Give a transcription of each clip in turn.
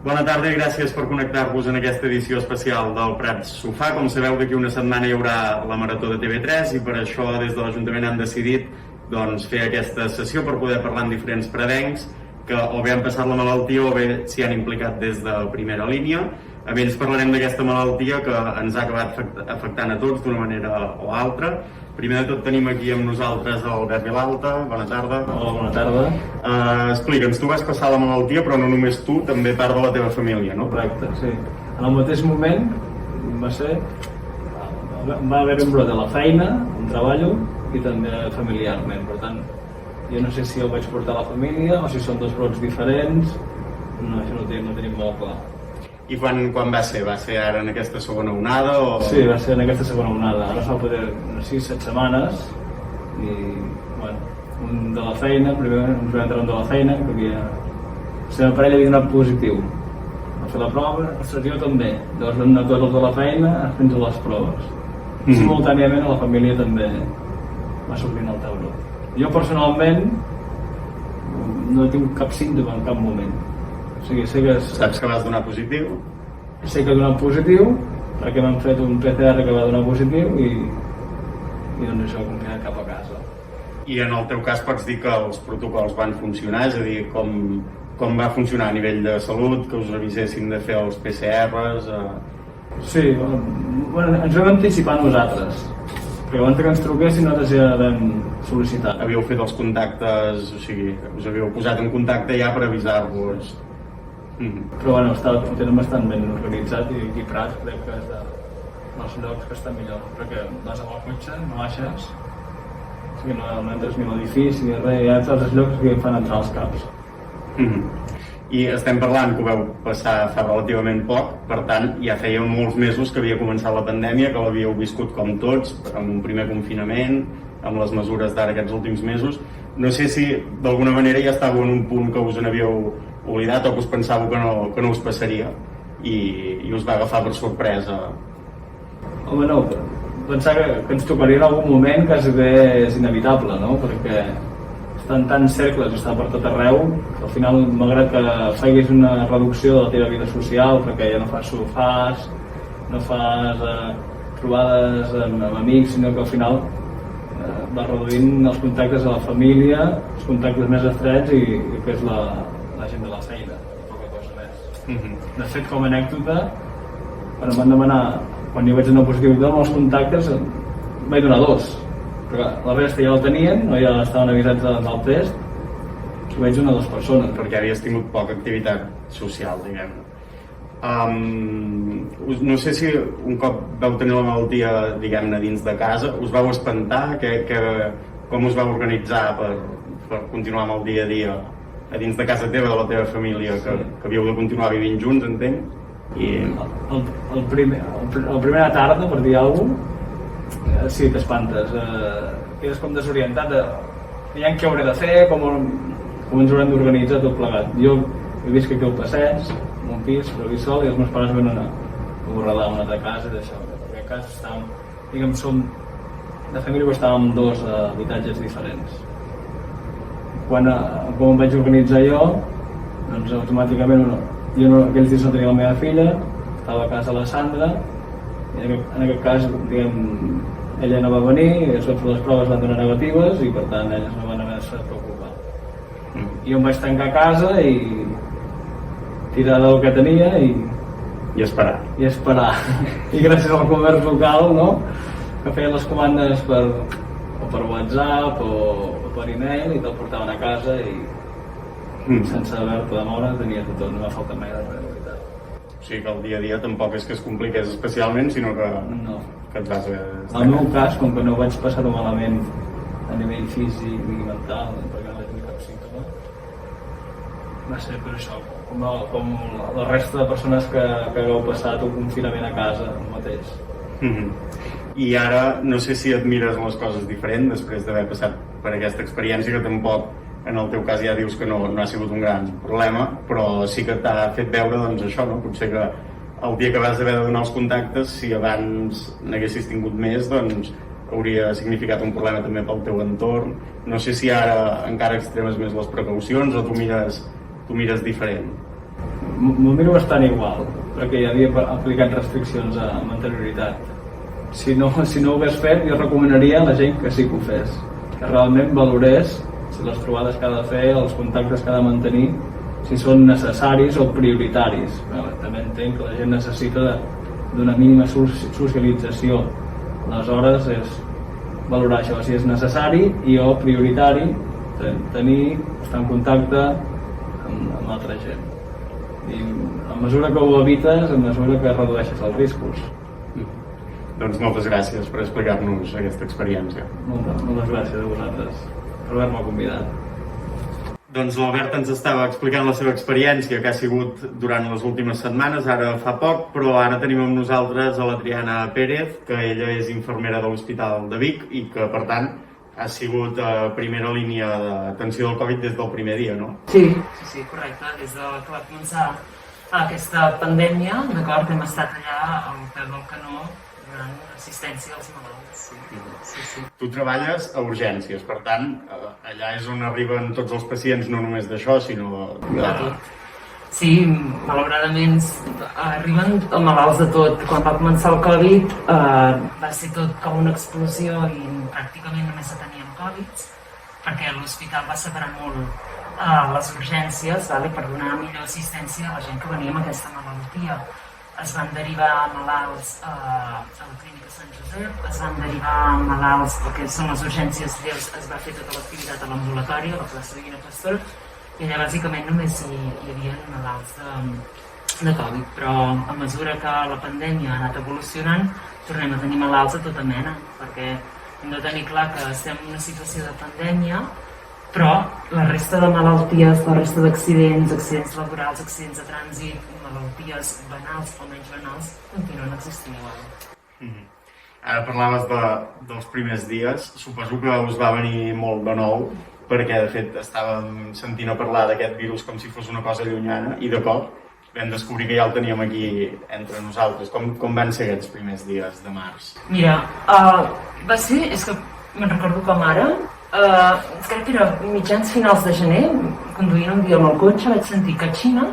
Bona tarda i gràcies per connectar-vos en aquesta edició especial del Prats Sofà. Com sabeu, d'aquí una setmana hi haurà la Marató de TV3 i per això des de l'Ajuntament han decidit fer aquesta sessió per poder parlar amb diferents pradencs que o bé han passat la malaltia o bé s'hi han implicat des de primera línia. Amb ells parlarem d'aquesta malaltia que ens ha acabat afectant a tots d'una manera o altra. Primer de tot tenim aquí amb nosaltres Albert Vilalta. Bona tarda. Hola, bona tarda. Explica'ns, tu vas passar la malaltia, però no només tu, també part de la teva família, no? Correcte, sí. En el mateix moment va haver un brot a la feina, on treballo, i també familiarment. Per tant, jo no sé si el vaig portar a la família o si són dos brots diferents. No, això no tenim molt clar. I quan va ser? Va ser ara en aquesta segona onada? O... Sí, va ser en aquesta segona onada. Ara fa poder 6-7 setmanes i, bueno, un de la feina, primer ens vam entrar un de la feina, que havia... La seva parella havia donat positiu. Va fer la prova, ostres, jo també. Llavors vam anar tots els de la feina fins a les proves. Simultàniament a la família també va sortir el tauró. Jo personalment no he tingut cap símptoma en cap moment. O sigui, sé que... Saps que vas donar positiu? Sé que he donat positiu, perquè m'han fet un PCR que va donar positiu i doncs això ho confinat cap a casa. I en el teu cas pots dir que els protocols van funcionar, és a dir, com va funcionar a nivell de salut, que us avisessin de fer els PCRs? Sí, bueno, ens vam anticipar nosaltres, perquè abans que ens truquessin nosaltres ja vam sol·licitar. Havíeu fet els contactes, o sigui, us havíeu posat en contacte ja per avisar-vos? Però bueno, ho tenen bastant ben organitzat i equiprat, crec que és dels llocs que està millor, perquè vas amb el cotxe, no baixes, o sigui, no entres ni a l'edifici ni res, hi ha altres llocs que fan entrar els caps. I estem parlant que ho vau passar fa relativament poc, per tant ja feia molts mesos que havia començat la pandèmia, que l'havíeu viscut com tots, amb un primer confinament, amb les mesures d'ara aquests últims mesos. No sé si d'alguna manera ja estàveu en un punt que us n'havíeu oblidat o que us pensàveu que no us passaria i us va agafar per sorpresa. Home, no, pensar que ens tocaria en algun moment quasi és inevitable, no? Perquè estan tants cercles i està per tot arreu que al final, malgrat que facis una reducció de la teva vida social, perquè ja no fas sofars, no fas trobades amb amics, sinó que al final vas reduint els contactes a la família, els contactes més estrets i que és la gent de la feina, poca cosa més. De fet, com a anècdota, quan em van demanar, quan jo vaig donar positivitat amb els contactes, vaig donar 2, perquè la resta ja el tenien, o ja estaven avisats del test, i vaig donar 2 persones. Perquè havies tingut poca activitat social, diguem-ne. No sé si un cop vau tenir la malaltia, diguem-ne, dins de casa, us vau espantar? Com us vau organitzar per continuar amb el dia a dia a dins de casa teva, de la teva família, que havíeu de continuar vivint junts, entenc? I... El primera tarda, per dir alguna cosa, sí, t'espantes. Quedes com desorientat de què hauré de fer, com ens haurem d'organitzar tot plegat. Jo he vist que aquí al passeig, en un pis, però aquí sol, i els meus pares venen a Borredà, a una altra casa, i d'això. Perquè a casa estàvem, diguem, de família estàvem en 2 habitatges diferents. Quan em vaig organitzar jo, doncs automàticament aquells dies no tenia la meva filla, estava a casa la Sandra, i en aquest cas, diguem, ella no va venir, es va fer les proves, van donar negatives i per tant elles no van haver de preocupar. I jo em vaig tancar a casa i tirar del que tenia i esperar. I gràcies al comerç local, no?, que feien les comandes per WhatsApp o per e-mail i te'l portaven a casa i sense haver-te de moure tenies de tot, no m'ha faltat mai de realitat. O sigui que el dia a dia tampoc és que es compliqués especialment, sinó que et vas haver d'estar. En el meu cas, com que no vaig passar-ho malament a nivell físic i mental, perquè no vaig tenir cap símptoma, va ser per això, com la resta de persones que hagueu passat un confinament a casa mateix. I ara no sé si et mires les coses diferent després d'haver passat per aquesta experiència, que tampoc en el teu cas ja dius que no ha sigut un gran problema, però sí que t'ha fet veure doncs això, no? Potser que el dia que vas haver de donar els contactes, si abans n'haguessis tingut més, doncs hauria significat un problema també pel teu entorn. No sé si ara encara extremes més les precaucions o tu mires diferent. m'ho miro bastant igual, perquè ja havia aplicat restriccions amb anterioritat. Si no ho hagués fet, jo recomanaria a la gent que sí que ho fes, que realment valorés si les trobades que ha de fer, els contactes que ha de mantenir, si són necessaris o prioritaris. També entenc que la gent necessita d'una mínima socialització. Aleshores és valorar això, si és necessari i o prioritari estar en contacte amb altra gent. I a mesura que ho evites, a mesura que redueixes els riscos. Doncs moltes gràcies per explicar-nos aquesta experiència. Moltes gràcies a vosaltres per haver-me convidat. Doncs l'Albert ens estava explicant la seva experiència que ha sigut durant les últimes setmanes, ara fa poc, però ara tenim amb nosaltres a la Triana Pérez, que ella és infermera de l'Hospital de Vic i que, per tant, ha sigut a primera línia d'atenció del Covid des del primer dia, no? Sí, correcte. Des que va començar aquesta pandèmia, d'acord, hem estat allà al peu del canó donant assistència als malalts. Sí. Tu treballes a urgències, per tant, allà és on arriben tots els pacients, no només d'això, sinó de tot. Sí, malauradament arriben malalts de tot. Quan va començar el Covid va ser tot com una explosió i pràcticament només teníem Covids, perquè l'hospital va separar molt les urgències per donar millor assistència a la gent que venia amb aquesta malaltia. Es van derivar malalts a la clínica Sant Josep, es van derivar malalts, el que són les urgències lleus, es va fer tota l'activitat a l'ambulatori, a la plaça Divina Pastora, i allà bàsicament només hi havia malalts de Covid, però a mesura que la pandèmia ha anat evolucionant, tornem a tenir malalts de tota mena, perquè hem de tenir clar que estem en una situació de pandèmia, però la resta de malalties, la resta d'accidents, accidents laborals, accidents de trànsit, malalties banals o menys banals, continuen existint igual. Ara parlaves dels primers dies, suposo que us va venir molt de nou, perquè de fet estàvem sentint a parlar d'aquest virus com si fos una cosa llunyana, i de cop vam descobrir que ja el teníem aquí entre nosaltres. Com van ser aquests primers dies de març? Mira, va ser, és que me'n recordo com ara, crec que era mitjans finals de gener, conduint un dia amb el cotxe, vaig sentir que a Xina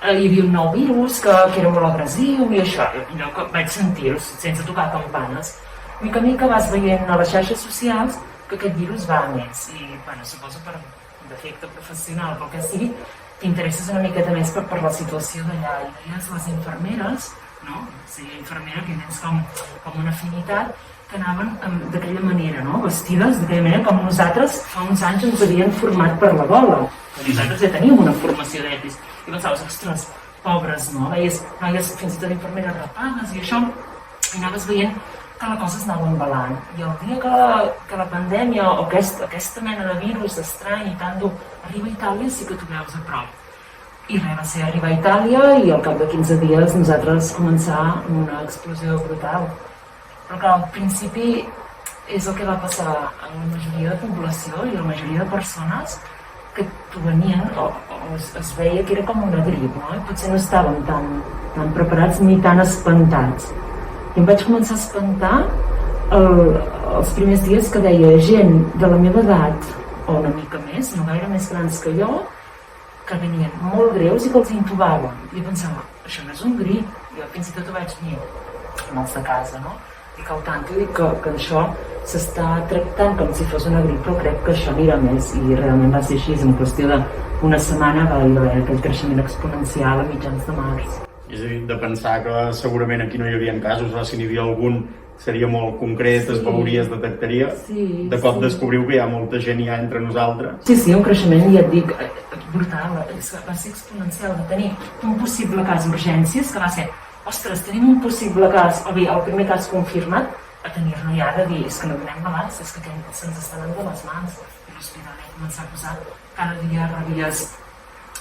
hi havia un nou virus que era molt agressiu i això, allò que vaig sentir sense tocar campanes. Mica en mica vas veient a les xarxes socials que aquest virus va a més i, bueno, suposo per defecte professional, pel que sigui, t'interesses una miqueta més per la situació d'allà i veies les infermeres, no? O sigui, infermera que tens com una afinitat, que anaven d'aquella manera, no? Vestides d'aquella manera com nosaltres fa uns anys ens havien format per la gola. Nosaltres ja teníem una formació d'EPIs i pensaves, ostres, pobres, no? Veies fins i tot infermeres rapades i això, i anaves veient que la cosa es anava embalant. I el dia que la pandèmia o aquesta mena de virus estrany i tan dur arriba a Itàlia sí que t'ho veus a prop. I res, va ser arribar a Itàlia i al cap de 15 dies nosaltres començar una explosió brutal. Però clar, al principi és el que va passar a la majoria de població i la majoria de persones que t'ho venien o es veia que era com una grip, no? I potser no estàvem tan preparats ni tan espantats. I em vaig començar a espantar els primers dies que veia gent de la meva edat o una mica més, no gaire més grans que jo, que venien molt greus i que els intubaven. I jo pensava, això no és un grip. Jo fins i tot ho vaig dir amb els de casa, no? Dic al tanto i dic que això s'està tractant com si fos una grip, però crec que això anirà més i realment va ser així. En qüestió d'una setmana va haver aquell creixement exponencial a mitjans de març. És a dir, de pensar que segurament aquí no hi havia casos, o si n'hi havia algun seria molt concret, es veuria, es detectaria. De cop descobriu que hi ha molta gent ja entre nosaltres. Sí, un creixement, ja et dic, brutal. Va ser exponencial de tenir un possible cas d'urgències que va ser, ostres, tenim un possible cas, o bé, el primer cas confirmat, a tenir-ne ja de dir, és que no donem malalts, és que se'ns estan anant de les mans. I l'hospital va començar a posar, cada dia rebies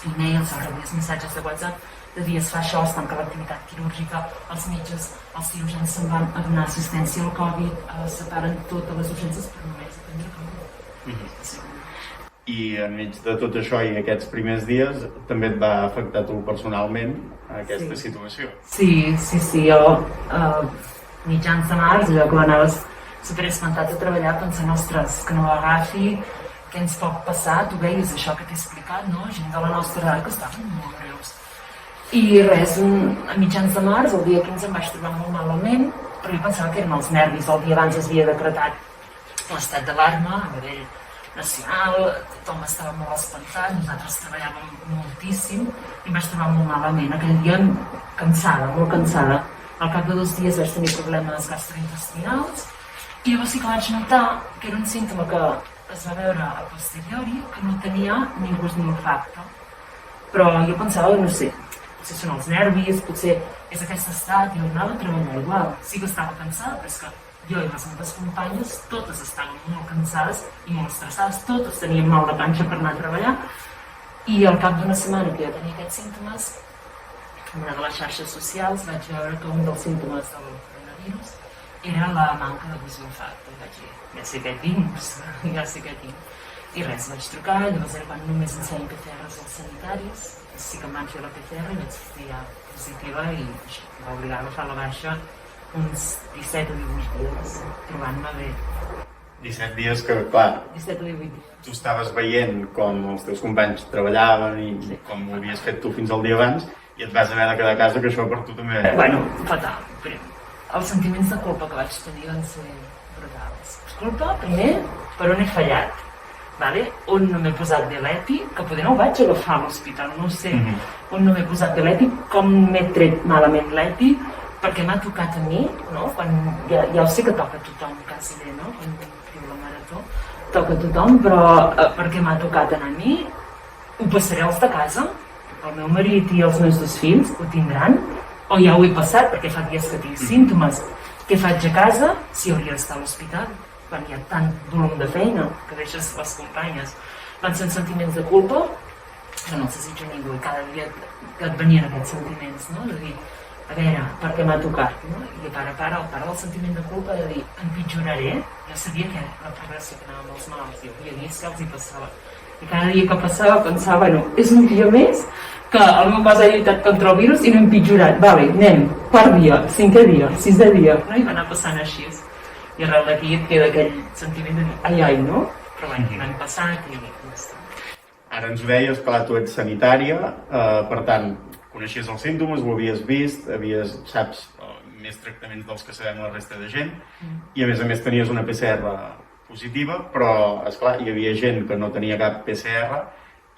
e-mails o rebies missatges de WhatsApp, de dir es fa això, es tanca l'activitat quirúrgica, els metges, els cirurgians se'n van a donar assistència al Covid, separen totes les urgències per només atendre Covid. I enmig de tot això i aquests primers dies també et va afectar tu personalment aquesta situació? Sí, jo mitjans de març, allò que anaves superespantat a treballar pensant, ostres, que no ho agafi, què ens pot passar, tu veies això que t'he explicat, no? Gent de la nostra edat que estaven molt greus. I res, a mitjans de març, el dia 15 em vaig trobar molt malament, però jo pensava que eren els nervis. El dia abans es havia decretat l'estat d'alarma a nivell nacional, tothom estava molt espantat, nosaltres treballàvem moltíssim i em vaig trobar molt malament. Aquell dia cansada, molt cansada. Al cap de 2 dies vaig tenir problemes gastrointestinals i llavors sí que vaig notar que era un símptoma que es va veure a posteriori, que no tenia ni gust ni olfacte. Però jo pensava, no sé, potser són els nervis, potser és aquest estat, i jo anava a treballar igual. Sí que estava cansada, però és que jo i les meves companyes totes estaven molt cansades i molt estressades, totes teníem mal de panxa per anar a treballar, i al cap d'una setmana que jo tenia aquests símptomes, en una de les xarxes socials vaig veure que un dels símptomes del coronavirus era la manca de gust i olfacte. Vaig dir, ja sé què tinc, ja sé què tinc. I res, vaig trucar, llavors era quan només ens feien PCRs als sanitaris, sí que em van fer la PCR i vaig sortir ja positiva i això, em va obligar a agafar la baixa uns 17 o 18 dies, trobant-me bé. 17 dies que, clar, 17 o 18 dies. tu estaves veient com els teus companys treballaven i com ho havies fet tu fins al dia abans i et vas haver de quedar a casa, que això per tu també... Bueno, fatal. Els sentiments de culpa que vaig tenir van ser brutals. Culpa, primer, per on he fallat. Vale? On no m'he posat bé l'EPI, que poder no ho vaig agafar a l'hospital, no ho sé. On no m'he posat bé l'EPI, com m'he tret malament l'EPI, perquè m'ha tocat a mi, no? Quan ja ho sé que toca a tothom, quasi bé, no? Quan diu la marató, toca a tothom, però perquè m'ha tocat a mi, ho passaré als de casa, el meu marit i els meus 2 fills ho tindran, o ja ho he passat perquè fa dies que tinc símptomes. Què faig a casa si hauria d'estar a l'hospital? Quan hi ha tant volum de feina que deixes les companyes. Van ser sentiments de culpa que no els desitjo a ningú i cada dia que et venien aquests sentiments, no? De dir, a veure, per què m'ha tocat? No? I a part del sentiment de culpa de dir, empitjoraré, jo sabia que la progressió que anava amb els malalts, jo havia vist que els hi passava. I cada dia que passava pensava, bueno, és un dia més que el meu cos ha lluitat contra el virus i no hem empitjorat. Vale, anem, quart dia, 5è dia, 6è dia, no? I va anar passant així. I arrel d'aquí et queda aquell sentiment de dir, ai, no? Però bé, l'any passat i ja està. Ara ens ho deies, clar, tu ets sanitària, per tant, coneixies els símptomes, ho havies vist, saps més tractaments dels que sabem la resta de gent, i a més tenies una PCR positiva, però, esclar, hi havia gent que no tenia cap PCR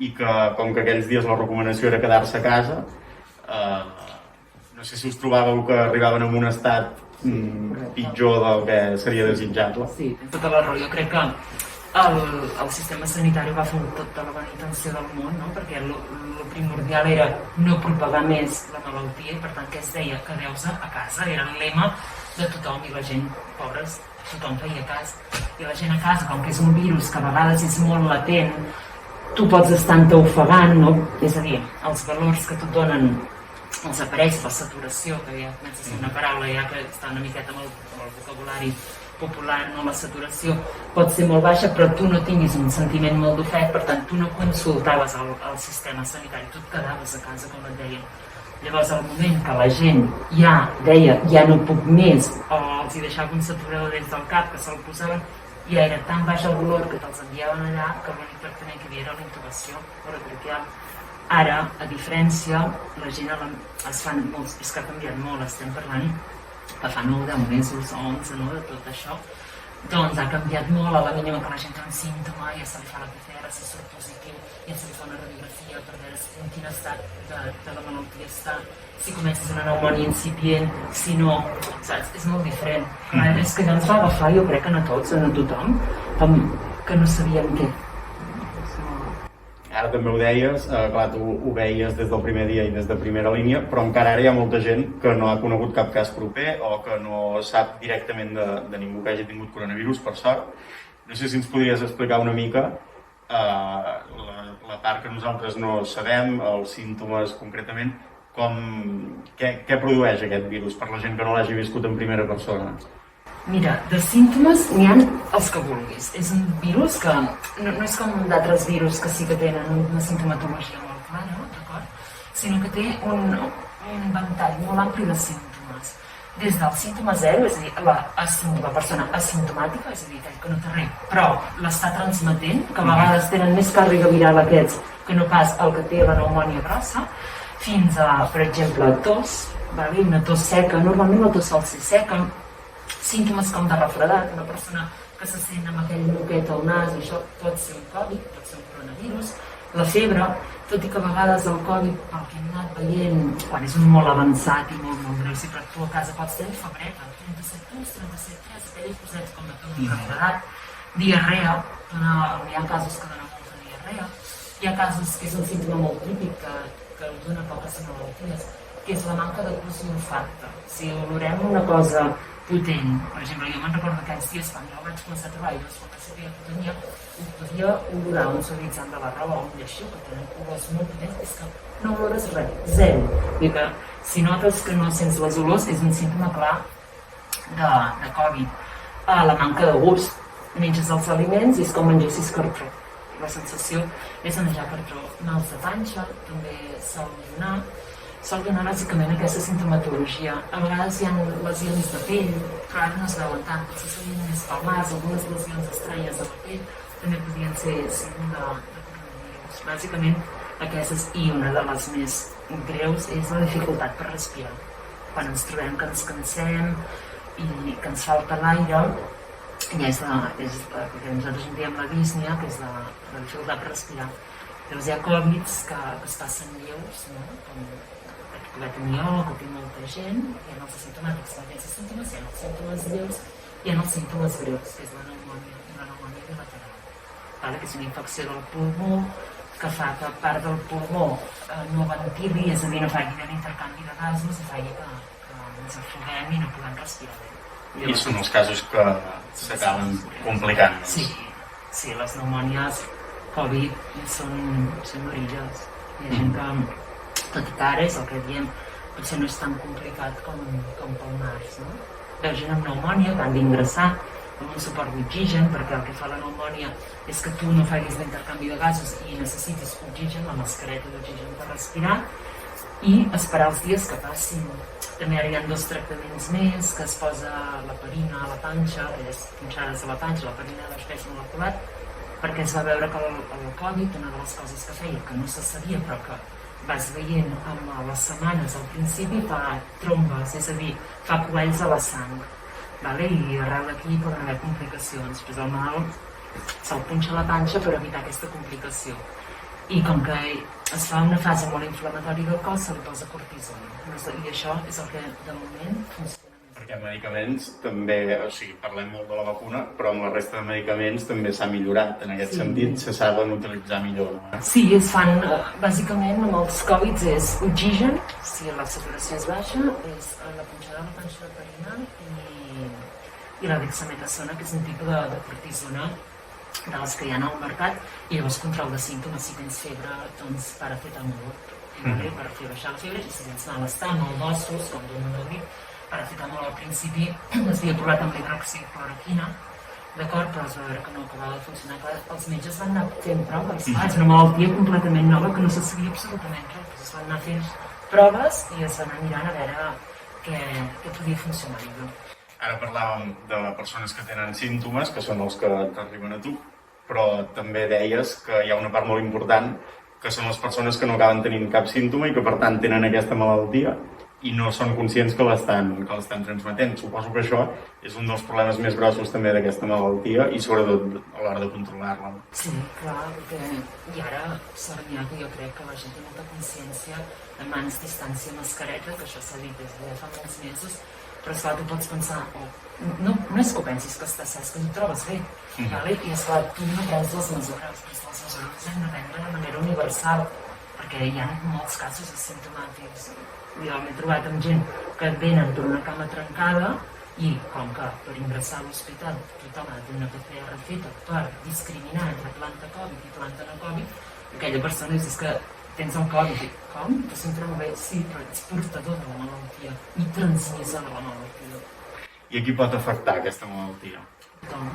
i que, com que aquells dies la recomanació era quedar-se a casa, no sé si us trobàveu que arribaven en un estat pitjor del que seria desitjable. Sí, tens tota la raó. Jo crec que el sistema sanitari va fer tota la bona intenció del món, no? Perquè el primordial era no propagar més la malaltia i, per tant, que es deia quedeu-se a casa. Era el lema de tothom i la gent, pobres, tothom feia cas. I la gent a casa, com que és un virus que a vegades és molt latent, tu pots estar-te ofegant, no? És a dir, els valors que t'ho donen els aparells, la saturació, que ja comença a ser una paraula ja que està una miqueta amb el vocabulari popular, no? La saturació pot ser molt baixa, però tu no tinguis un sentiment molt d'ofec, per tant, tu no consultaves el sistema sanitari, tu et quedaves a casa, com et deien. Llavors, al moment que la gent ja deia ja no puc més, o els hi deixava un saturador des del cap, que se'l posaven, ja era tan baix el dolor que te'ls enviaven allà que l'únic tractament que hi havia era la intubació orotraqueal. Ara, a diferència, la gent es fan molts, és que ha canviat molt, estem parlant que fa 9, 10 mesos, 11, no?, de tot això. Doncs ha canviat molt, a la mínima que la gent té un símptoma, ja se li fa la PCR, si surt positiu, ja se li fa una radiografia per veure en quin estat de la malaltia està, si comences una pneumònia incipient, si no, saps? És molt diferent. És que ja ens va agafar, jo crec que a tots, a tothom, que no sabíem què. Ara també ho deies, clar, tu ho veies des del primer dia i des de primera línia, però encara ara hi ha molta gent que no ha conegut cap cas proper o que no sap directament de ningú que hagi tingut coronavirus, per sort. No sé si ens podries explicar una mica la part que nosaltres no sabem, els símptomes concretament, què produeix aquest virus per la gent que no l'hagi viscut en primera persona? Mira, de símptomes n'hi ha els que vulguis. És un virus que no és com d'altres virus que sí que tenen una simptomatologia molt clara, d'acord? Sinó que té un ventall molt ampli de símptomes. Des del símptoma 0, és a dir, la persona asimptomàtica, és a dir, aquell que no té res, però l'està transmetent, que a vegades tenen més càrrega viral aquests que no pas el que té la pneumònia grossa, fins a, per exemple, tos, vale? Una tos seca. Normalment la tos sol ser seca, símptomes com de refredat, una persona que se sent amb aquell moquet al nas, això pot ser un Covid, pot ser un coronavirus, la febre, tot i que a vegades el Covid, pel que hem anat veient, quan és molt avançat i molt greu, si per tu a casa pots tenir febreta, 37 punts, 37,3, aquell posat com a tot refredat, diarrea, hi ha casos que donen molta diarrea, hi ha casos que és un símptoma molt típic que us dona poques malalties, que és la manca de gust i olfacte. Si olorem una cosa potent, per exemple, jo me'n recordo aquells dies quan jo vaig començar a trobar i no sabia que tenia, podia olorar un suavitzant de la roba o un lleixiu que tenen olors molt potents, és que no olores res, zero. Vull dir que si notes que no sents les olors és un símptoma clar de Covid. La manca de gust. Menges els aliments i és com mengessis cartró. La sensació és de menjar cartró. Mals de panxa, també sol donar bàsicament aquesta sintomatologia. A vegades hi ha lesions de pell, però ara no es veuen tant. Potser serien més pel nas, algunes lesions estranyes de la pell també podrien ser símptom de coronavirus. Bàsicament, aquestes, i una de les més greus és la dificultat per respirar. Quan ens trobem que ens cansem i que ens falta l'aire, ja és que nosaltres en diem la dísnia, que és la dificultat per respirar. Llavors hi ha Covids que es passen lleus, no? Com que va tenir jo, que té molta gent, hi ha els asimptomàtics que tenen símptomes, hi ha els símptomes lleus, hi ha els símptomes greus, que és la pneumònia bilateral, que és una infecció del pulmó, que fa que part del pulmó no ventili, és a dir, no faci l'intercanvi de gasos i faci que ens afogem i no podem respirar bé. I són els casos que s'acaben complicant. Sí, les pneumònies Covid són orígens. Hi ha gent que, tot i que ara és el que diem, potser no és tan complicat com pel març, no? Veu gent amb pneumònia que han d'ingressar amb un suport d'oxigen, perquè el que fa la pneumònia és que tu no facis l'intercanvi de gasos i necessitis oxigen, la mascareta d'oxigen per respirar, i esperar els dies que passin. També ara hi ha 2 tractaments més, que es posa l'heparina a la panxa, aquelles punxades a la panxa, l'heparina d'espècie molecular, perquè es va veure que el Covid, una de les coses que feia, que no se sabia, però que vas veient amb les setmanes al principi, fa trombes, és a dir, fa coells a la sang, i arrel d'aquí poden haver complicacions. Després el malalt se'l punxa a la panxa per evitar aquesta complicació. I com que es fa una fase molt inflamatòria del cos, se li posa cortisona. I això és el que de moment funciona. Perquè medicaments també, o sigui, parlem molt de la vacuna, però amb la resta de medicaments també s'ha millorat. En aquest sentit, se saben utilitzar millor, no? Sí, es fan, bàsicament, amb els Covids és oxigen, si la saturació és baixa, és la punxada de la panxa perinal i la dexametasona, que és un tipus de cortisona de les que hi ha al mercat, i llavors control de símptomes. Si tens febre, doncs paracetamol, per fer baixar la febre, i si tens malestar, mal d'ossos, com d'un grip, paracetamol al principi es havia provat amb l'hidroxicloroquina, d'acord, però es va veure que no acabava de funcionar. Els metges van anar fent proves, és una malaltia completament nova que no se sabia absolutament res. Es van anar fent proves i es van anar mirant a veure què podia funcionar millor. Ara parlàvem de persones que tenen símptomes, que són els que t'arriben a tu, però també deies que hi ha una part molt important, que són les persones que no acaben tenint cap símptoma i que per tant tenen aquesta malaltia i no són conscients que l'estan transmetent. Suposo que això és un dels problemes més grossos també d'aquesta malaltia i sobretot a l'hora de controlar-la. Sí, clar, perquè i ara sort n'hi ha que jo crec que la gent té molta consciència de mans, distància, mascareta, que això s'ha dit des de fa molts mesos, però esclar, tu pots pensar, no és que ho pensis que estàs, és que tu trobes bé, i esclar, tu no prens les mesures, però les mesures hem de prendre de manera universal, perquè hi ha molts casos asimptomàtics. Jo m'he trobat amb gent que venen per una cama trencada i com que per ingressar a l'hospital tothom ha de tenir una PCR feta per discriminar entre planta Covid i planta no Covid, aquella persona dius que tens el Covid. Com? Te sento molt bé. Sí, però ets portador de la malaltia i transmissor de la malaltia. I a qui pot afectar aquesta malaltia? Tothom.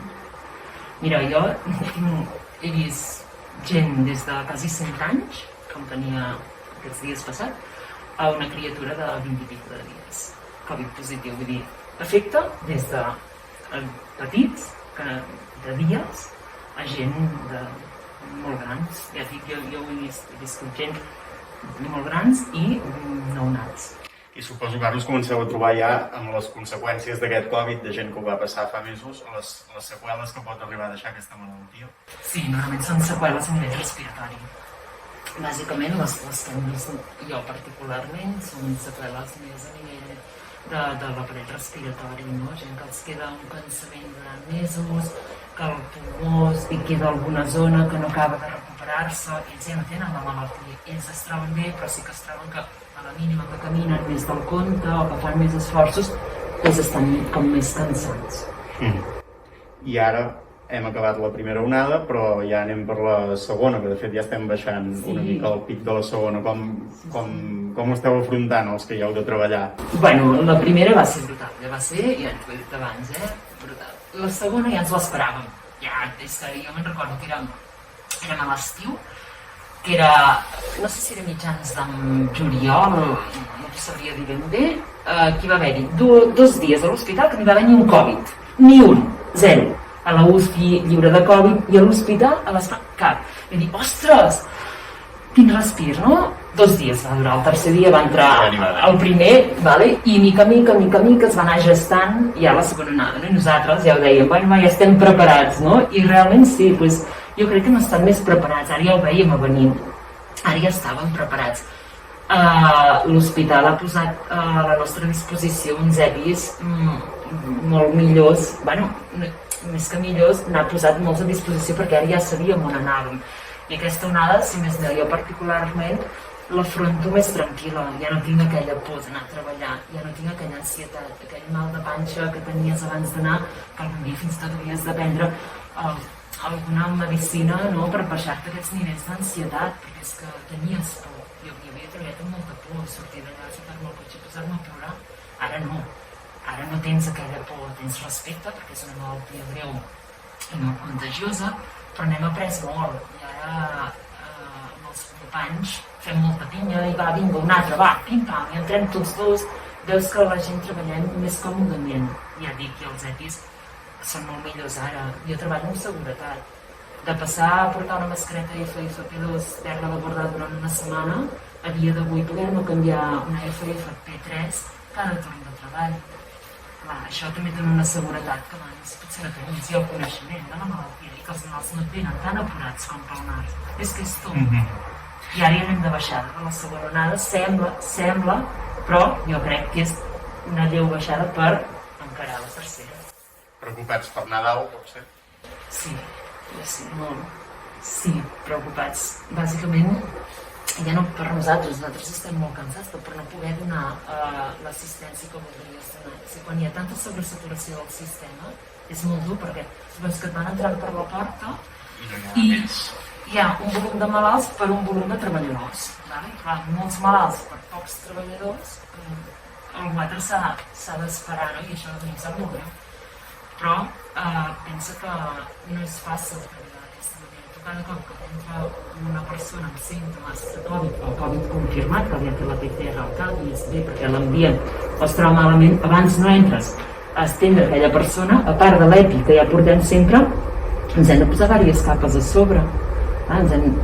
Mira, jo he vist gent des de quasi 100 anys, com tenia aquests dies passats, a una criatura de 20 i pico de dies. Covid positiu, vull dir, afecta des de petits, de dies, a gent molt grans. Ja dic, jo he viscut gent molt grans i nounats. I suposo que ara us comenceu a trobar ja amb les conseqüències d'aquest Covid, de gent que ho va passar fa mesos, o les seqüeles que pot arribar a deixar aquesta malaltia. Sí, normalment són seqüeles a nivell respiratori. Bàsicament, les que hem vist jo particularment són seqüeles més a nivell de l'aparell respiratori, no? Gent que els queda un cansament durant mesos, que el pulmó li queda alguna zona que no acaba de recuperar-se, ells ja no tenen la malaltia, ells es troben bé, però sí que es troben que a la mínima que caminen més del compte o que fan més esforços, doncs estan com més cansats. I ara hem acabat la primera onada, però ja anem per la segona, que de fet ja estem baixant una mica al pic de la segona. Com esteu afrontant els que hi heu de treballar? Bueno, la primera va ser brutal, ja va ser, ja t'ho he dit abans, brutal. La segona ja ens l'esperàvem, ja, és que jo me'n recordo que érem a l'estiu, que era, no sé si era mitjans de juliol, no sabria dir ben bé, que hi va haver-hi 2 dies a l'hospital que no hi va haver ni un Covid, ni un, 0. A la UCI lliure de Covid i a l'hospital a les cap. I dir, ostres, quin respir, no? 2 dies va durar, el tercer dia va entrar el primer, vale? I mica a mica es va anar gestant ja la segona onada, no? I nosaltres ja ho dèiem, bueno, ja estem preparats, no? I realment sí, doncs, jo crec que hem estat més preparats, ara ja ho veiem a venir, ara ja estàvem preparats. L'hospital ha posat a la nostra disposició uns EPIs molt millors, bueno, més que millors, n'ha posat molts a disposició perquè ara ja sabíem on anàvem. I aquesta onada, si més no, jo particularment l'afronto més tranquil·la, ja no tinc aquella por d'anar a treballar, ja no tinc aquella ansietat, aquell mal de panxa que tenies abans d'anar, que algun dia fins i tot havies de prendre alguna medicina, no?, per baixar-te aquests nivells d'ansietat, perquè és que tenies por. Jo havia treballat amb molta por, sortir d'allà, ficar-me al cotxe i posar-me a plorar. Ara no tens aquella por, tens respecte, perquè és una malaltia greu i molt contagiosa, però n'hem après molt. I ara amb els companys fem molta pinya i va, vinga, un altre, va, pim-pam, i entrem tots dos. Veus que la gent treballem més còmodament. Ja dic, i els EPIs són molt millors ara. Jo treballo amb seguretat. De passar a portar una mascareta FFP2, haver-la de bordar durant una setmana, a dia d'avui poder-me canviar una FFP3 cada torn de treball. Clar, això també té una seguretat que abans potser no tenies, i el coneixement de la malaltia, i que els malalts no et venen tan apurats com pel nas. És que és tot. I ara ja anem de baixada, de la segona onada, sembla, però jo crec que és una lleu baixada per encarar la tercera. Preocupats per Nadal, potser? Sí, molt. Sí, preocupats. Bàsicament, ja no per nosaltres estem molt cansats, però per no poder donar l'assistència que voldries donar. Quan hi ha tanta sobresaturació del sistema, és molt dur, perquè supos que et van entrant per la porta i hi ha un volum de malalts per un volum de treballadors. Clar, molts malalts per pocs treballadors, algú altre s'ha d'esperar, no? I això a mi em sap molt greu. Però pensa que no és fàcil treballar d'aquesta manera. Tu cada cop que entra una persona amb símptomes de Covid o Covid confirmat, que li ha fet la PCR al cap i és bé perquè l'ambient es troba malament, abans no entres a estendre aquella persona, a part de l'EPI que ja portem sempre, ens hem de posar diverses capes a sobre.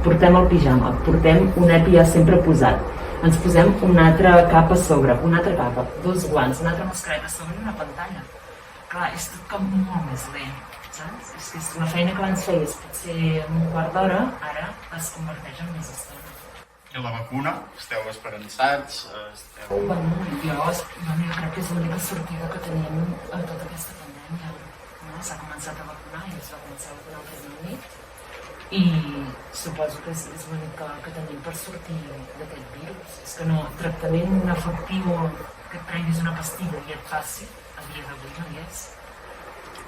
Portem el pijama, portem un EPI ja sempre posat, ens posem una altra capa a sobre, una altra capa, 2 guants, una altra mascareta a sobre i una pantalla. Clar, és tot com molt més lent, saps? És que és una feina que abans feies potser en un quart d'hora, ara es converteix en més estona. I la vacuna? Esteu esperançats? Bueno, jo crec que és l'única sortida que tenim a tota aquesta pandèmia. S'ha començat a vacunar i es va començar a vacunar el Regne Unit i suposo que és l'únic que tenim per sortir d'aquest virus. És que no, tractament efectiu que et prenguis una pastilla i et faci, a dia d'avui no hi és.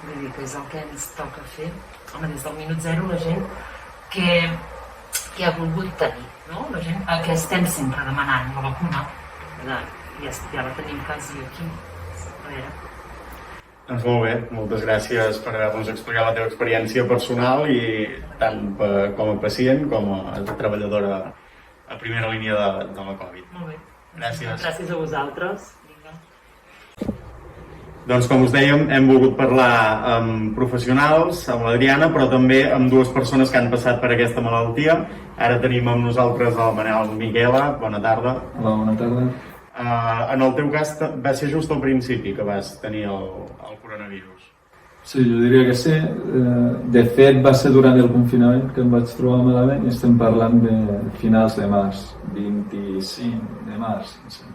Vull dir que és el que ens toca fer. Home, des del minut zero la gent que ha volgut tenir, no? La gent que estem sempre demanant la vacuna, ja la tenim quasi aquí. A veure. Doncs molt bé, moltes gràcies per haver-nos explicat la teva experiència personal i tant com a pacient com a treballadora a primera línia de la Covid. Molt bé. Gràcies. Gràcies a vosaltres. Doncs com us dèiem, hem volgut parlar amb professionals, amb l'Adriana, però també amb dues persones que han passat per aquesta malaltia. Ara tenim amb nosaltres el Manel Miquela. Bona tarda. Hola, bona tarda. En el teu cas va ser just al principi que vas tenir el coronavirus. Sí, jo diria que sí. De fet, va ser durant el confinament que em vaig trobar malament i estem parlant de finals de març, 25 de març. Sí.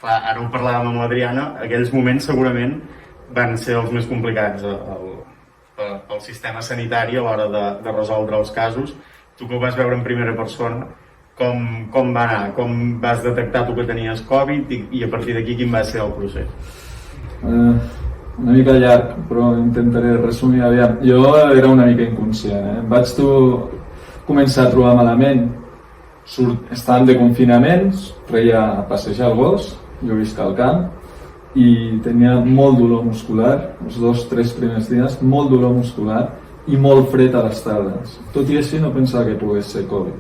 Clar, ara ho parlàvem amb l'Adriana, aquells moments segurament van ser els més complicats pel sistema sanitari a l'hora de resoldre els casos. Tu que ho vas veure en primera persona, com va anar? Com vas detectar tu que tenies Covid i a partir d'aquí quin va ser el procés? Una mica llarg, però intentaré resumir aviam. Jo era una mica inconscient. Em vaig començar a trobar malament. Estàvem de confinaments, treia a passejar el gos, jo visc al camp, i tenia molt dolor muscular, els 2-3 primers dies, molt dolor muscular i molt fred a les tardes. Tot i així no pensava que pogués ser Covid.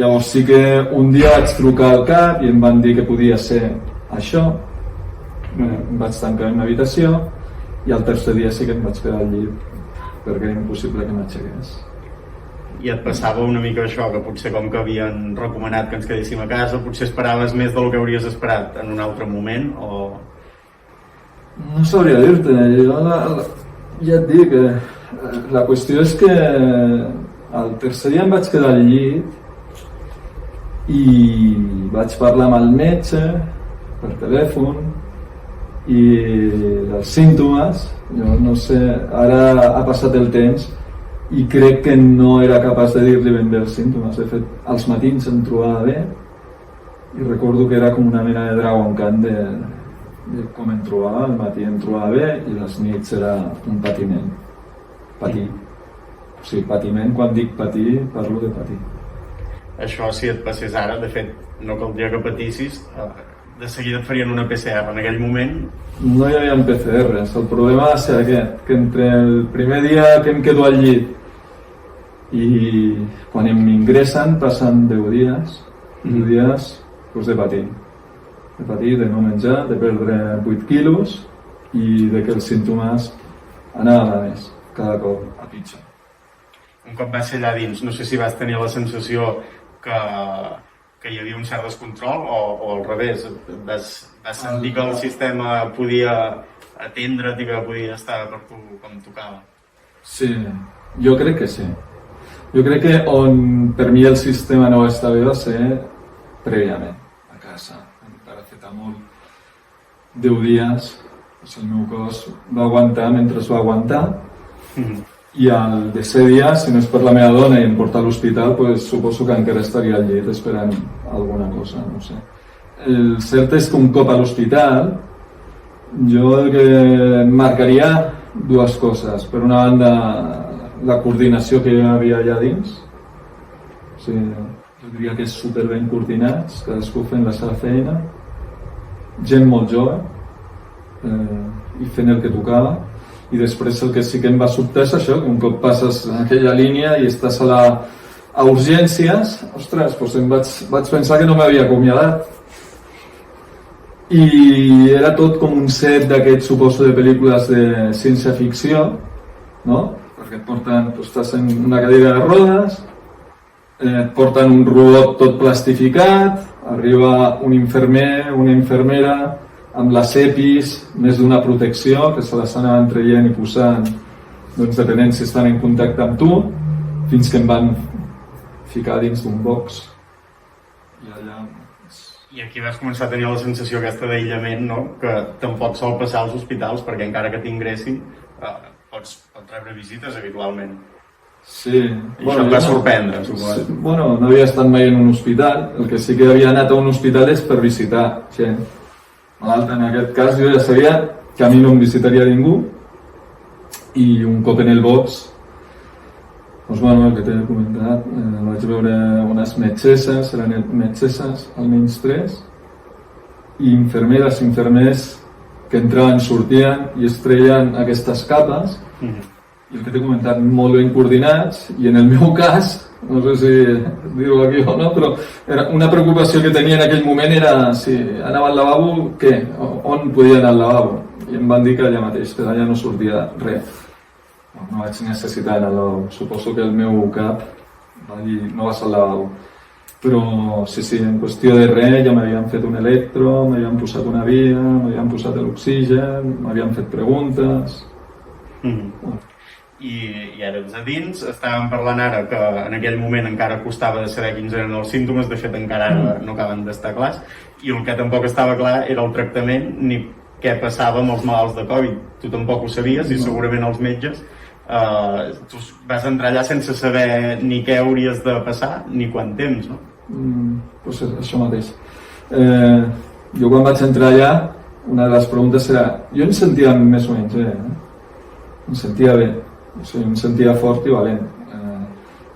Llavors sí que un dia vaig trucar al CAP i em van dir que podia ser això. Em vaig tancar en una habitació i el tercer dia sí que em vaig quedar al llit perquè era impossible que m'aixequés. I et passava una mica això, que potser com que havien recomanat que ens quedéssim a casa, potser esperaves més del que hauries esperat en un altre moment, o...? No sabria dir-te, ja et dic, la qüestió és que el tercer dia em vaig quedar al llit i vaig parlar amb el metge per telèfon i els símptomes, jo no sé, ara ha passat el temps i crec que no era capaç de dir-li ben bé els símptomes. De fet, als matins em trobava bé i recordo que era com una mena de Dragon Khan de com em trobava. Al matí em trobava bé i les nits era un patiment. Patir. O sigui, patiment, quan dic patir, parlo de patir. Això, si et passés ara, de fet, no caldria que patissis, de seguida et farien una PCR. En aquell moment... No hi havia PCRs. El problema va ser aquest, que entre el primer dia que em quedo al llit i quan m'ingressen passen 10 dies, doncs de patir. De patir, de no menjar, de perdre 8 quilos i de que els símptomes anaven a més, cada cop a pitjor. Un cop vas ser allà dins, no sé si vas tenir la sensació que hi havia un cert descontrol o al revés, vas sentir que el sistema podia atendre't i que podia estar per tu com tocava? Sí, jo crec que sí. Jo crec que on per mi el sistema no va estar bé va ser prèviament, a casa, amb paracetamol. 10 dies, el meu cos va aguantar mentre es va aguantar. I al desè dia, si no és per la meva dona i em porta a l'hospital, pues, suposo que encara estaria al llit esperant alguna cosa, no sé. El cert és que un cop a l'hospital, jo el que marcaria dues coses. Per una banda, la coordinació que hi havia allà dins. O sigui, jo diria que és superben coordinats, cadascú fent la seva feina. Gent molt jove i fent el que tocava. I després el que sí que em va sobtar és això, que un cop passes aquella línia i estàs a urgències, ostres, doncs em vaig pensar que no m'havia acomiadat. I era tot com un set d'aquests, suposo, de pel·lícules de ciència-ficció, no? Perquè et porten, tu estàs en una cadira de rodes, et porten un robot tot plastificat, arriba un infermer, una infermera, amb les EPIs, més d'una protecció, que se les anaven traient i posant, doncs depenent si estan en contacte amb tu, fins que em van ficar dins d'un box. I allà... I aquí vas començar a tenir la sensació aquesta d'aïllament, no? Que tampoc sol passar als hospitals, perquè encara que t'ingressin, pots rebre visites habitualment. Sí. I això et va sorprendre, suposo. Sí, bueno, no havia estat mai en un hospital, el que sí que havia anat a un hospital és per visitar gent. Malalta, en aquest cas, jo ja sabia que a mi no em visitaria ningú i un cop en el box, doncs bueno, el que t'he comentat, vaig veure unes metgesses, eren metgesses, almenys 3, i infermers que entraven, sortien i es treien aquestes capes i el que t'he comentat, molt ben coordinats, i en el meu cas, no sé si dir-ho aquí o no, però una preocupació que tenia en aquell moment era si anava al lavabo, què? On podia anar al lavabo? I em van dir que allà mateix, que allà no sortia res. No vaig necessitar anar al lavabo. Suposo que el meu cap va dir no vas al lavabo. Però sí, en qüestió de res ja m'havien fet un electro, m'havien posat una via, m'havien posat l'oxigen, m'havien fet preguntes... I ara ets a dins, estàvem parlant ara que en aquell moment encara costava de saber quins eren els símptomes, de fet encara ara no acaben d'estar clars, i el que tampoc estava clar era el tractament ni què passava amb els malalts de Covid. Tu tampoc ho sabies i segurament els metges tu vas entrar allà sense saber ni què hauries de passar ni quant temps, no? Pues això mateix. Jo quan vaig entrar allà, una de les preguntes era... Jo em sentia més o menys bé, em sentia bé. O sigui, em sentia fort i valent.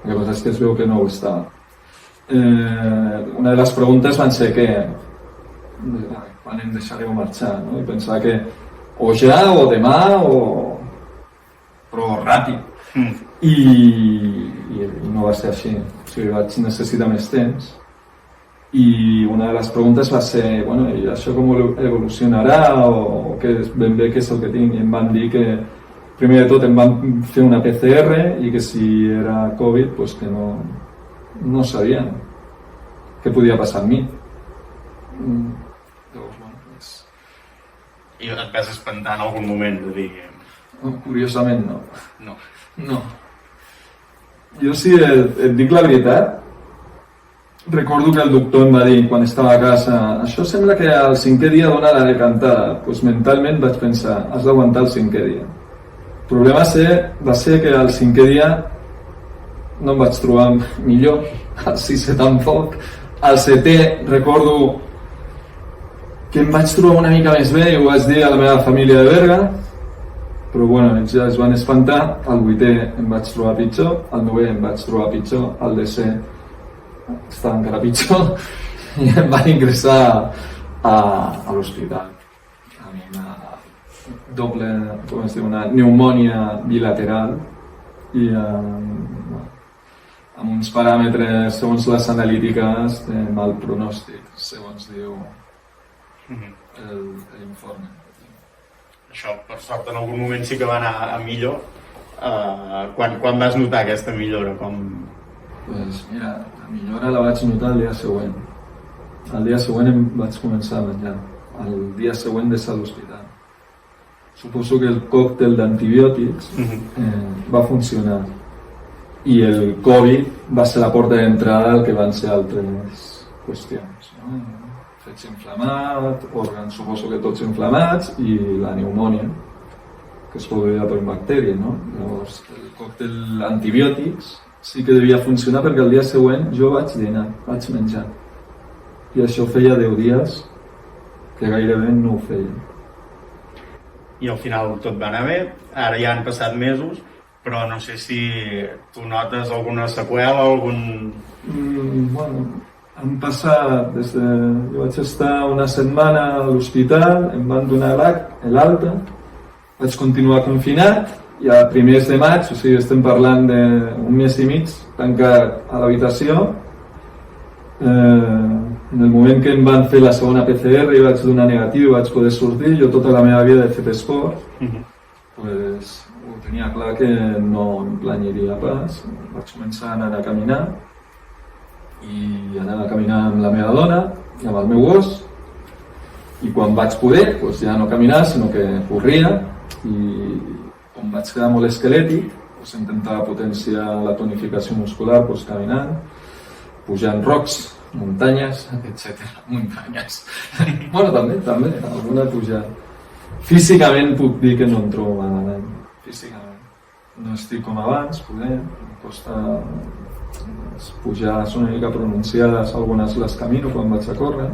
La cosa és que es veu que no ho estava. Una de les preguntes van ser que quan em deixareu marxar, no? I pensava que o ja o demà però ràpid. I no va ser així. O sigui, vaig necessitar més temps. I una de les preguntes va ser, bueno, i això com evolucionarà o ben bé què és el que tinc? I em van dir que primer de tot em van fer una PCR i que si era Covid, pues que no sabien què podia passar amb mi. Llavors, bueno, pues... I et vas espantar en algun moment de dir... Curiosament no. No. Jo si et dic la veritat, recordo que el doctor em va dir quan estava a casa això sembla que al 5è dia dona la decantada. Pues mentalment vaig pensar, has d'aguantar el 5è dia. El problema va ser que al 5è dia no em vaig trobar millor, al 6è tampoc. Al 7è recordo que em vaig trobar una mica més bé i ho vaig dir a la meva família de Berga, però bueno, ells ja es van espantar. Al 8è em vaig trobar pitjor, al 9è em vaig trobar pitjor, al 10è estava encara pitjor i em van ingressar a l'hospital amb una doble, com es diu, una pneumònia bilateral i amb uns paràmetres, segons les analítiques, de mal pronòstic, segons diu l'informe. Això, per sort, en algun moment sí que va anar a millor. Quan vas notar aquesta millora? Pues mira, la millora la vaig notar el dia següent. El dia següent em vaig començar a menjar. El dia següent de ser a l'hospital. Suposo que el còctel d'antibiòtics va funcionar i el Covid va ser la porta d'entrada al que van ser altres qüestions, no? Fets inflamat, òrgans suposo que tots inflamats i la pneumònia que es produïda per una bactèria, no? Llavors el còctel antibiòtics sí que devia funcionar perquè el dia següent jo vaig dinar, vaig menjar i això feia 10 dies que gairebé no ho feia. I al final tot va anar bé, ara ja han passat mesos, però no sé si tu notes alguna seqüela, Bueno, han passat des de... Jo vaig estar una setmana a l'hospital, em van donar l'alta, vaig continuar confinat i a primers de maig, o sigui, estem parlant d'un mes i mig, tancat a l'habitació. En el moment que em van fer la segona PCR i vaig donar negatiu i vaig poder sortir, jo tota la meva vida he fet esport, pues, ho tenia clar que no em planyiria pas. Vaig començar a anar a caminar i anava a caminar amb la meva dona i amb el meu gos, i quan vaig poder, pues, ja no caminar sinó que corria, i com vaig quedar molt esquelètic, pues, intentava potenciar la tonificació muscular, pues, caminant, pujant rocs, muntanyes, etc. Muntanyes. Bueno, també, alguna pujada. Físicament puc dir que no em trobo malament. Físicament. No estic com abans, poder. Em costa pujar, són una mica pronunciades, algunes les camino quan vaig a córrer,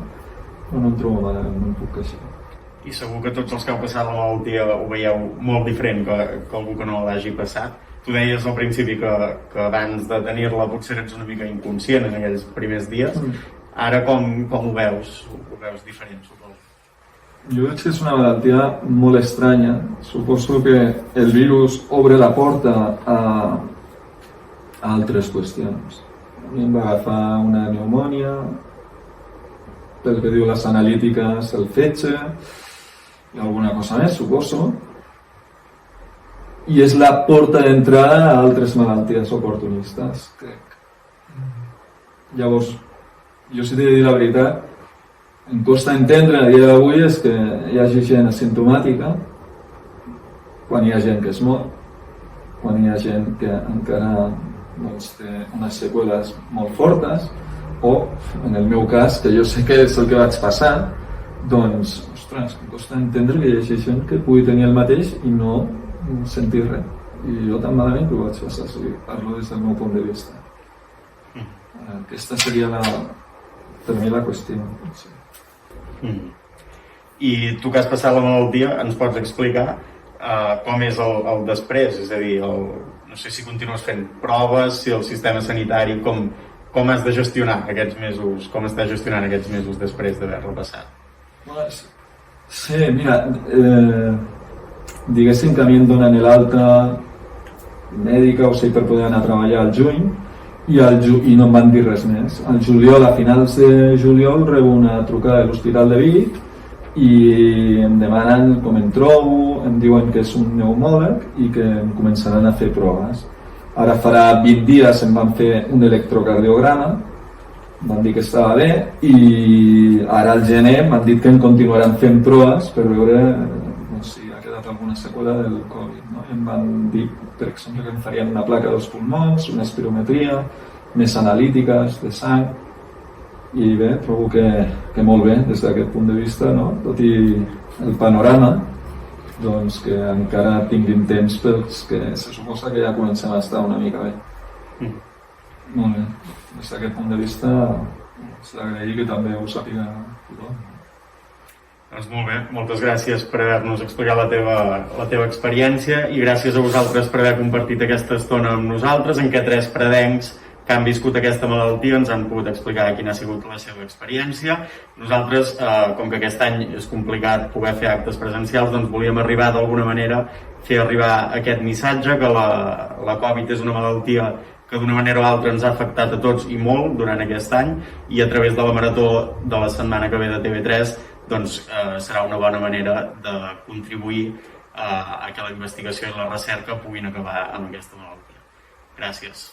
però no em trobo malament, no em puc queixar. I segur que tots els que heu passat la malaltia ho veieu molt diferent que algú que no l'hagi passat. Tu deies al principi que abans de tenir-la potser ets una mica inconscient en aquells primers dies. Ara com ho veus? Ho veus diferent, suposo? Jo veig que és una malaltia molt estranya. Suposo que el virus obre la porta a altres qüestions. A mi em va agafar una pneumònia, pel que diu les analítiques, el fetge i alguna cosa més, suposo. I és la porta d'entrada a altres malalties oportunistes, crec. Llavors, jo si t'he de dir la veritat, em costa entendre a dia d'avui és que hi hagi gent asimptomàtica quan hi ha gent que es mor, quan hi ha gent que encara doncs, té unes seqüeles molt fortes, o, en el meu cas, que jo sé que és el que vaig passar, doncs, ostres, em costa entendre que hi hagi gent que pugui tenir el mateix i no sentir res. I jo tan malament que ho vaig passar, o sigui, parlo des del meu punt de vista. Aquesta seria per mi la qüestió. Sí. I tu que has passat la malaltia, ens pots explicar com és el després? És a dir, no sé si continues fent proves, si el sistema sanitari, com has de gestionar aquests mesos, com estàs gestionant aquests mesos després d'haver-la passat? Sí, mira, diguéssim que a mi em donen l'alta mèdica, o sigui, per poder anar a treballar al juny, i no em van dir res més. Al juliol, a finals de juliol, rebo una trucada de l'Hospital de Vic i em demanen com em trobo, em diuen que és un pneumòleg i que em començaran a fer proves. Ara farà 20 dies em van fer un electrocardiograma, van dir que estava bé, i ara al gener m'han dit que em continuaran fent proves per veure si ha quedat alguna seqüela del Covid. No? Em van dir, per exemple, que em farien una placa dels pulmons, una espirometria, més analítiques de sang, i bé, trobo que molt bé des d'aquest punt de vista, no? Tot i el panorama, doncs que encara tinguin temps perquè se suposa que ja comencem a estar una mica bé. Molt bé, des d'aquest punt de vista s'ha d'agrair que també ho sàpiga tothom. Doncs molt bé, moltes gràcies per haver-nos explicat la teva experiència i gràcies a vosaltres per haver compartit aquesta estona amb nosaltres en què 3 predencs que han viscut aquesta malaltia ens han pogut explicar quina ha sigut la seva experiència. Nosaltres, com que aquest any és complicat poder fer actes presencials, doncs volíem arribar d'alguna manera, fer arribar aquest missatge que la Covid és una malaltia que d'una manera o altra ens ha afectat a tots i molt durant aquest any, i a través de la marató de la setmana que ve de TV3 doncs serà una bona manera de contribuir a que la investigació i la recerca puguin acabar amb aquesta malaltia. Gràcies.